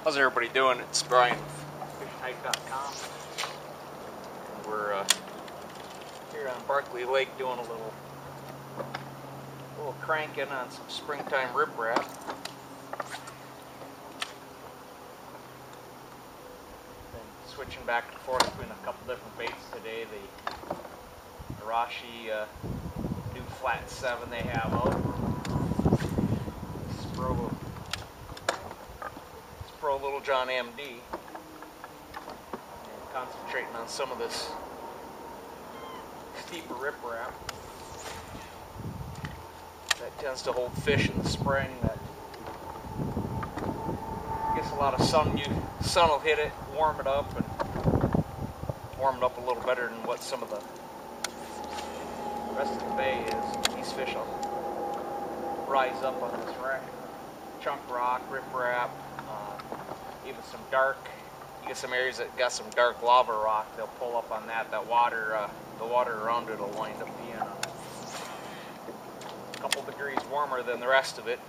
How's everybody doing? It's Brian with FishType.com. We're here on Barkley Lake doing a little cranking on some springtime riprap. Been switching back and forth between a couple different baits today. The Arashi new flat 7 they have out. Pro Little John MD, and concentrating on some of this steeper riprap that tends to hold fish in the spring. That gets a lot of sun. Sun will hit it, warm it up a little better than what some of the rest of the bay is. These fish will rise up on this chunk rock, riprap. Even some dark, you get some areas that got some dark lava rock, they'll pull up on that. That water, the water around it will wind up being a couple degrees warmer than the rest of it.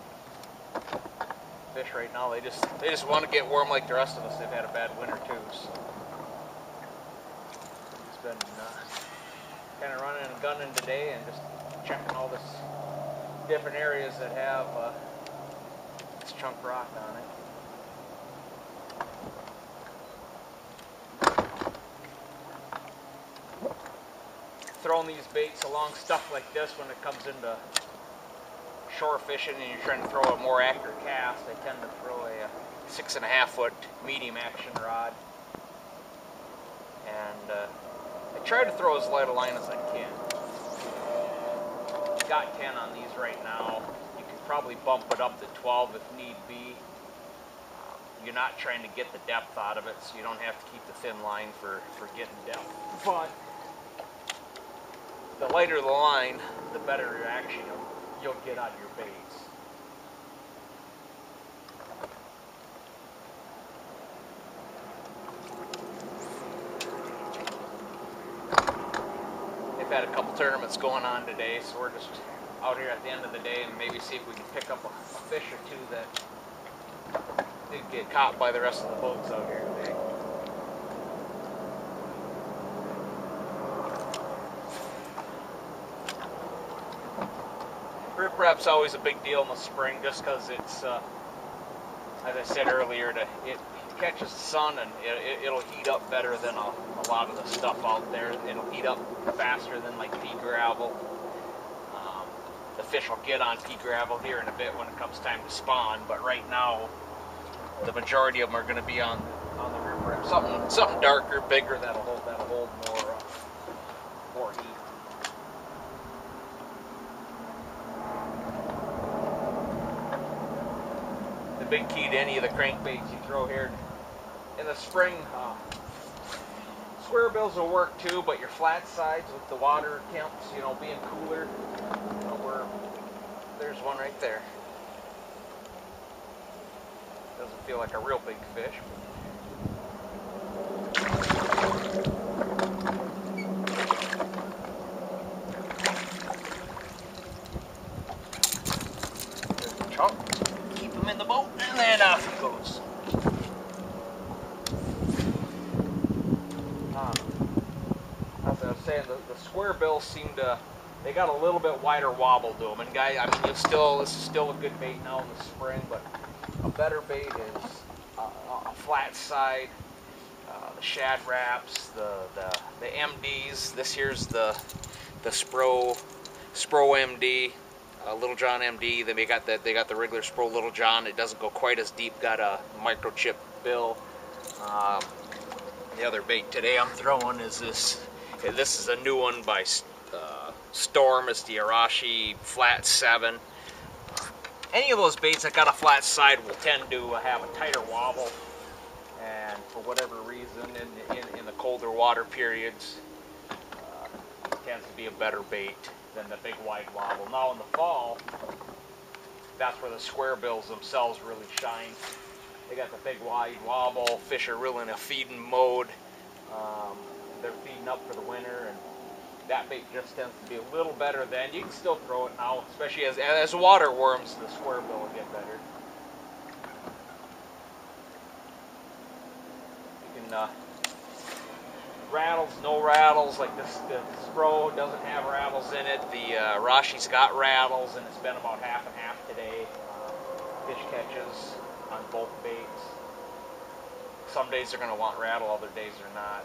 Fish right now, they just want to get warm like the rest of us. They've had a bad winter too. So it's been kind of running and gunning today and just checking all this different areas that have this chunk rock on it. Throwing these baits along stuff like this when it comes into shore fishing and you're trying to throw a more accurate cast, I tend to throw a 6.5 foot medium action rod, and I try to throw as light a line as I can. Got 10 on these right now. You could probably bump it up to 12 if need be. You're not trying to get the depth out of it, so you don't have to keep the thin line for getting depth. But the lighter the line, the better reaction you'll get out of your baits. They've had a couple tournaments going on today, so we're just out here at the end of the day and maybe see if we can pick up a fish or two that didn't get caught by the rest of the boats out here today. Riprap's always a big deal in the spring just because it's, as I said earlier, it catches the sun and it'll heat up better than a lot of the stuff out there. It'll heat up faster than like pea gravel. The fish will get on pea gravel here in a bit when it comes time to spawn, but right now the majority of them are going to be on the riprap. Something darker, bigger that'll hold more heat. The big key to any of the crankbaits you throw here in the spring, square bills will work too, but your flat sides with the water temps, being cooler, there's one right there. Doesn't feel like a real big fish. There's a chunk. Keep him in the boat, and then off he goes. As I was saying, the square bills they got a little bit wider wobble to them. And guys, I mean, this is still a good bait now in the spring, but a better bait is a flat side, the shad wraps, the MDs. This here's the Spro MD, Little John MD. Then they got the regular Spro Little John. It doesn't go quite as deep. Got a microchip bill. The other bait today I'm throwing is this. This is a new one by Storm. It's the Arashi flat 7. Any of those baits that got a flat side will tend to have a tighter wobble, and for whatever reason, in the colder water periods, it tends to be a better bait than the big wide wobble. Now in the fall, that's where the square bills themselves really shine. They got the big wide wobble. Fish are really in a feeding mode. They're feeding up for the winter, and that bait just tends to be a little better then. You can still throw it now, especially as water warms, the square bill will get better. rattles, no rattles. Like this, the Spro doesn't have rattles in it. The Arashi's got rattles, and it's been about half and half today. Fish catches on both baits. Some days they're going to want rattle, other days they're not.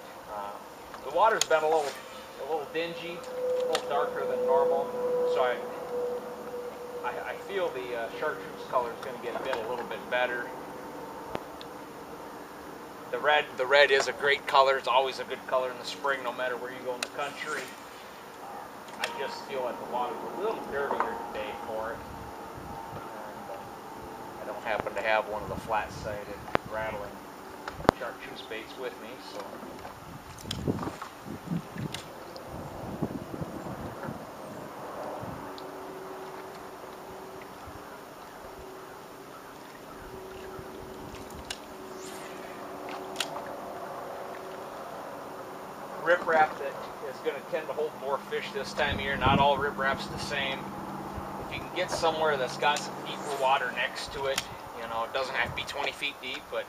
The water's been a little dingy, a little darker than normal, so I feel the chartreuse color is going to get a little bit better. The red is a great color. It's always a good color in the spring, no matter where you go in the country. I just feel like the water's a little dirtier today for it. And, I don't happen to have one of the flat-sided rattling chartreuse baits with me, so. Riprap that is going to tend to hold more fish this time of year. Not all riprap's the same. If you can get somewhere that's got some deeper water next to it, you know, it doesn't have to be 20 feet deep, but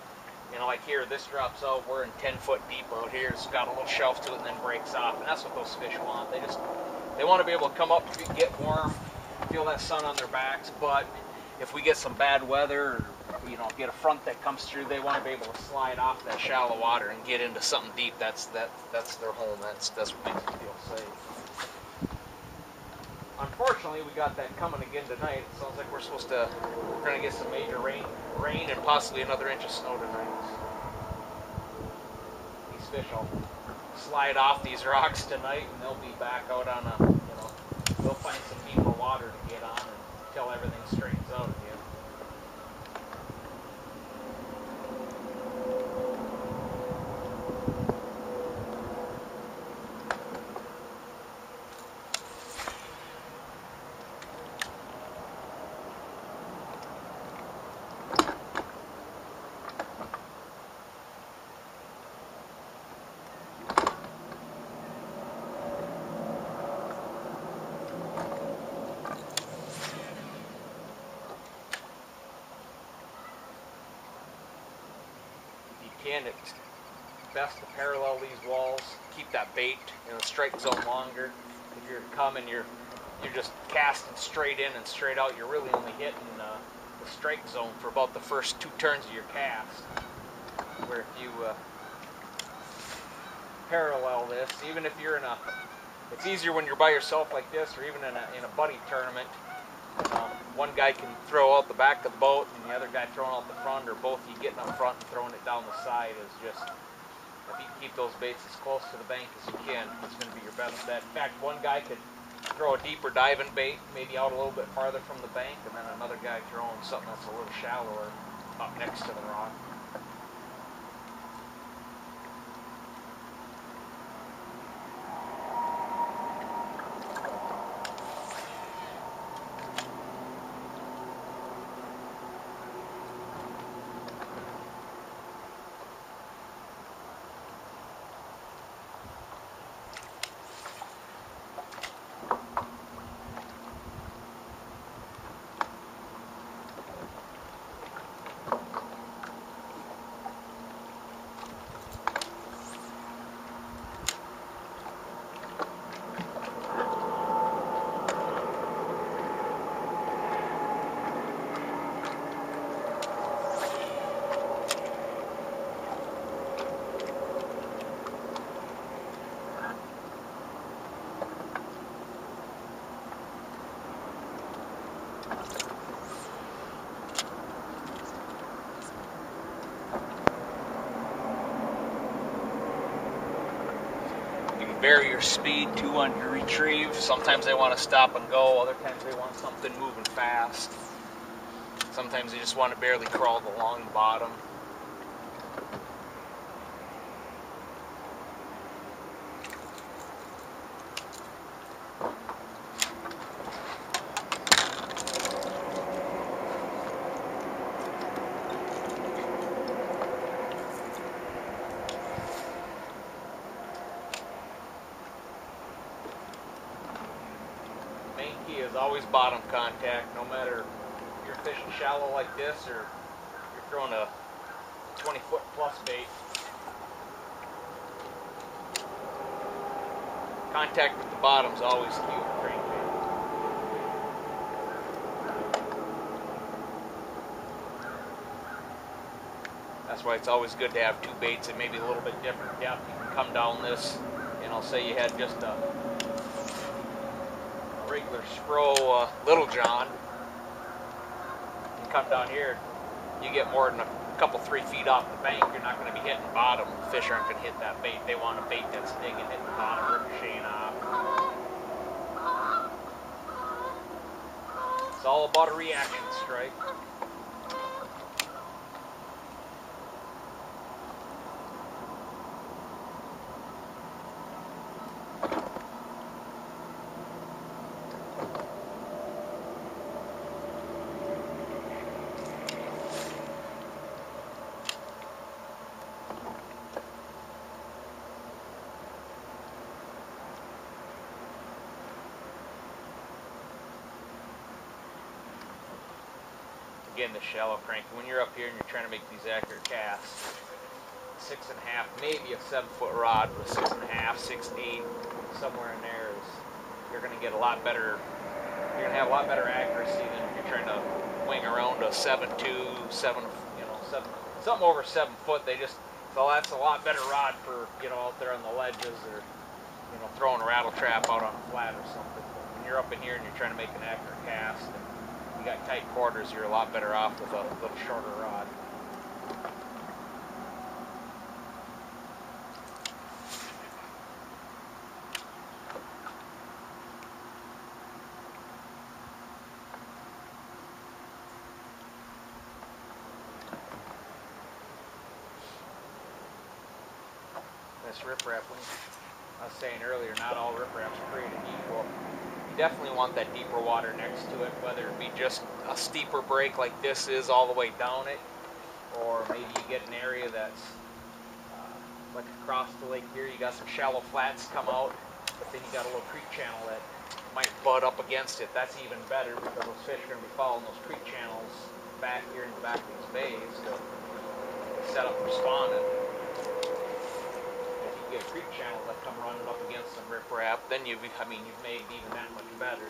you know, like here, this drops out, we're in 10 foot deep out here. It's got a little shelf to it and then breaks off, and that's what those fish want. They want to be able to come up, get warm, feel that sun on their backs, but if we get some bad weather, or, you know, get a front that comes through, they want to be able to slide off that shallow water and get into something deep. That's their home. That's what makes them feel safe. Unfortunately, we got that coming again tonight. It sounds like we're going to get some major rain and possibly another inch of snow tonight. These fish will slide off these rocks tonight, and they'll be back out on they'll find some deeper water to get on until everything straightens out again. It's best to parallel these walls, keep that bait in the strike zone longer. If you're coming, you're just casting straight in and straight out. You're really only hitting the strike zone for about the first 2 turns of your cast. Where if you parallel this, even if you're it's easier when you're by yourself like this, or even in a buddy tournament. One guy can throw out the back of the boat and the other guy throwing out the front, or both of you getting up front and throwing it down the side is just, if you can keep those baits as close to the bank as you can, it's going to be your best bet. In fact, one guy could throw a deeper diving bait, maybe out a little bit farther from the bank, and then another guy throwing something that's a little shallower up next to the rock. Vary your speed too on your retrieve. Sometimes they want to stop and go, other times they want something moving fast. Sometimes they just want to barely crawl along the bottom. Is always bottom contact, no matter if you're fishing shallow like this or you're throwing a 20-foot plus bait. Contact with the bottom is always key with a crankbait. That's why it's always good to have two baits and maybe a little bit different depth. You can come down this, and I'll say you had just a regular Spro Little John. You come down here, you get more than a couple, 3 feet off the bank, you're not going to be hitting the bottom. The fish aren't going to hit that bait. They want a bait that's digging, hitting the bottom, ricocheting off. It's all about a reaction strike. Again, the shallow crank. When you're up here and you're trying to make these accurate casts, 6.5, maybe a 7-foot rod with 6.5, 6'8", somewhere in there is you're going to get a lot better. You're going to have a lot better accuracy than if you're trying to wing around a 7.2, 7, something over 7 foot. So that's a lot better rod for out there on the ledges or throwing a rattle trap out on a flat or something. But when you're up in here and you're trying to make an accurate cast, and you got tight quarters, you're a lot better off with a little shorter rod. This riprap, I was saying earlier, not all ripraps are created equal. You definitely want that deeper water next to it, whether it be just a steeper break like this is all the way down it, or maybe you get an area that's like across the lake here, you got some shallow flats come out, but then you got a little creek channel that might butt up against it. That's even better because those fish are going to be following those creek channels back here in the back of these bays to set up for spawning. Get a creek channel that come running up against some riprap, then you've made even that much better.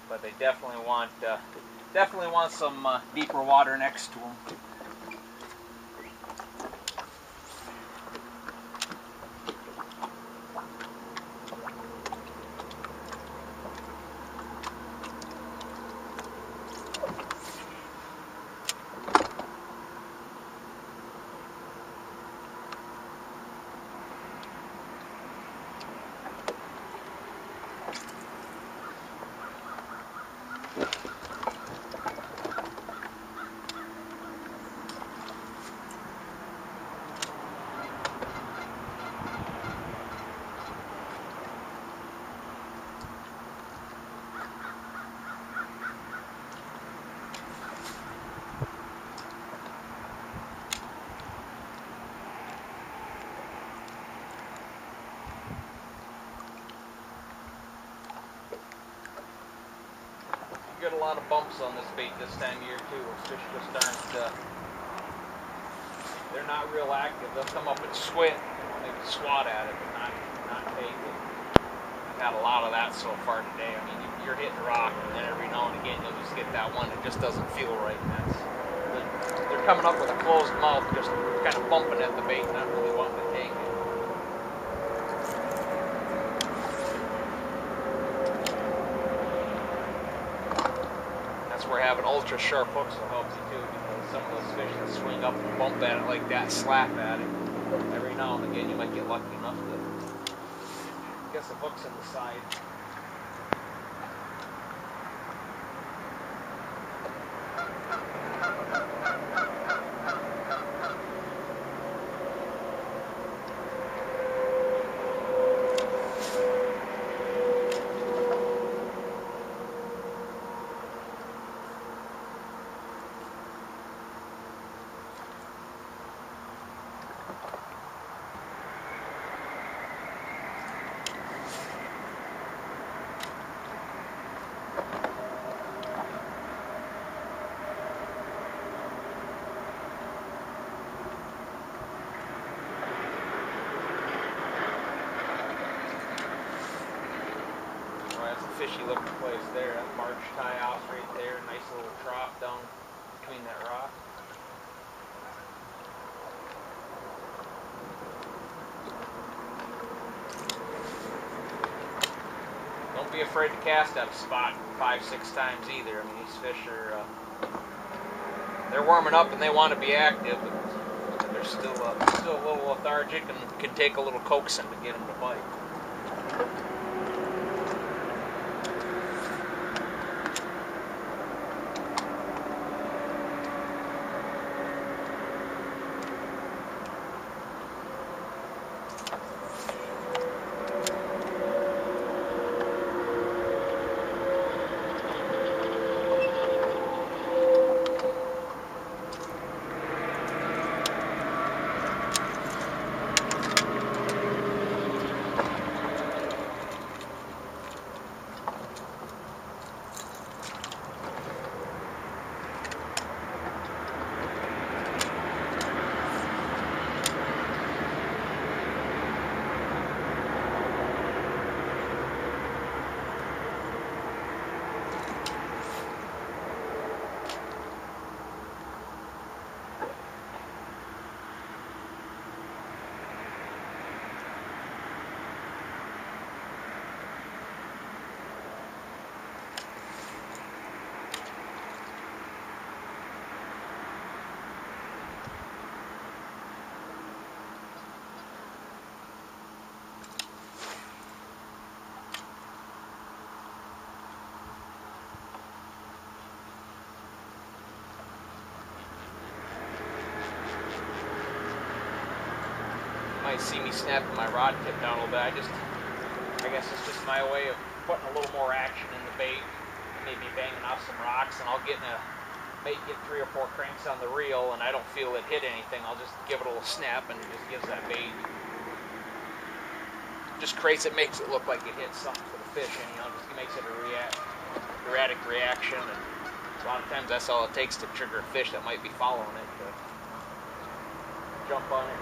But they definitely want some deeper water next to them. Get a lot of bumps on this bait this time of year too. Those fish just aren't, they're not real active. They'll come up and maybe swat at it, but not take it. I've had a lot of that so far today. I mean, you're hitting rock, and then every now and again you'll just get that one that just doesn't feel right. And they're coming up with a closed mouth, just kind of bumping at the bait, not really wanting to take it. Where having ultra sharp hooks will help you too, because some of those fish that swing up and bump at it like that, slap at it, every now and again you might get lucky enough to get some hooks in the side. fishy looking place there. That barge tie off right there. Nice little trough down between that rock. Don't be afraid to cast that spot 5-6 times either. I mean, these fish are they're warming up and they want to be active, but they're still a little lethargic and can take a little coaxing to get them to bite. Might see me snapping my rod tip down a little bit. I guess it's just my way of putting a little more action in the bait. Maybe banging off some rocks, and I'll get 3 or 4 cranks on the reel, and I don't feel it hit anything. I'll just give it a little snap, and it just gives that bait. Just makes it look like it hit something for the fish, and just makes it a erratic reaction. And a lot of times that's all it takes to trigger a fish that might be following it. But jump on it.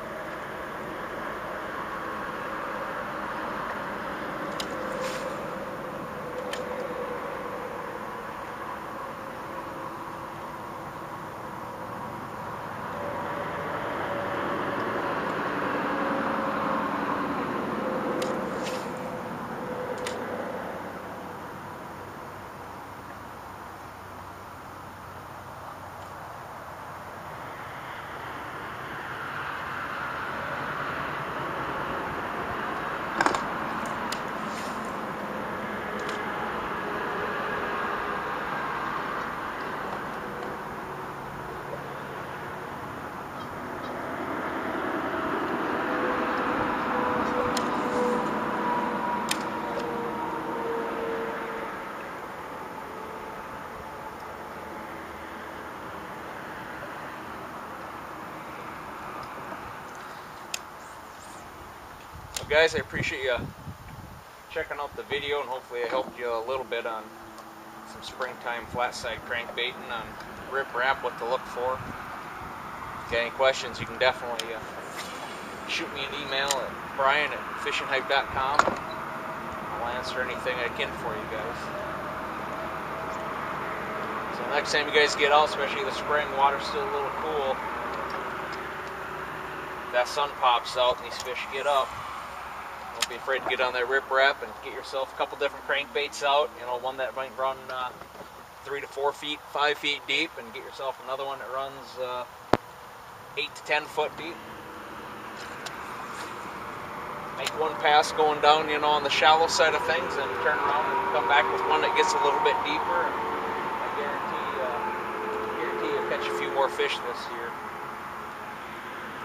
Guys, I appreciate you checking out the video, and hopefully I helped you a little bit on some springtime flat side crankbaiting on riprap, what to look for. If you got any questions, you can definitely shoot me an email at brian@fishinghype.com. I'll answer anything I can for you guys. So next time you guys get out, especially the spring, water's still a little cool. That sun pops out and these fish get up. Don't be afraid to get on that riprap and get yourself a couple different crankbaits out. One that might run 3 to 4 feet, 5 feet deep, and get yourself another one that runs 8 to 10 foot deep. Make one pass going down, on the shallow side of things, and turn around and come back with one that gets a little bit deeper. And I guarantee you'll catch a few more fish this year.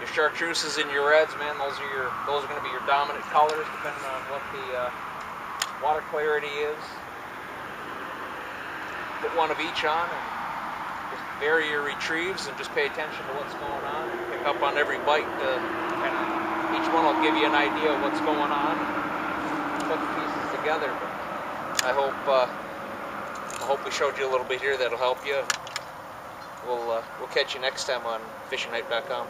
Your chartreuses and your reds, man, those are going to be your dominant colors, depending on what the water clarity is. Put one of each on and just vary your retrieves and just pay attention to what's going on and pick up on every bite. Each one will give you an idea of what's going on. Put the pieces together. But I hope we showed you a little bit here that'll help you. We'll catch you next time on fishinghype.com.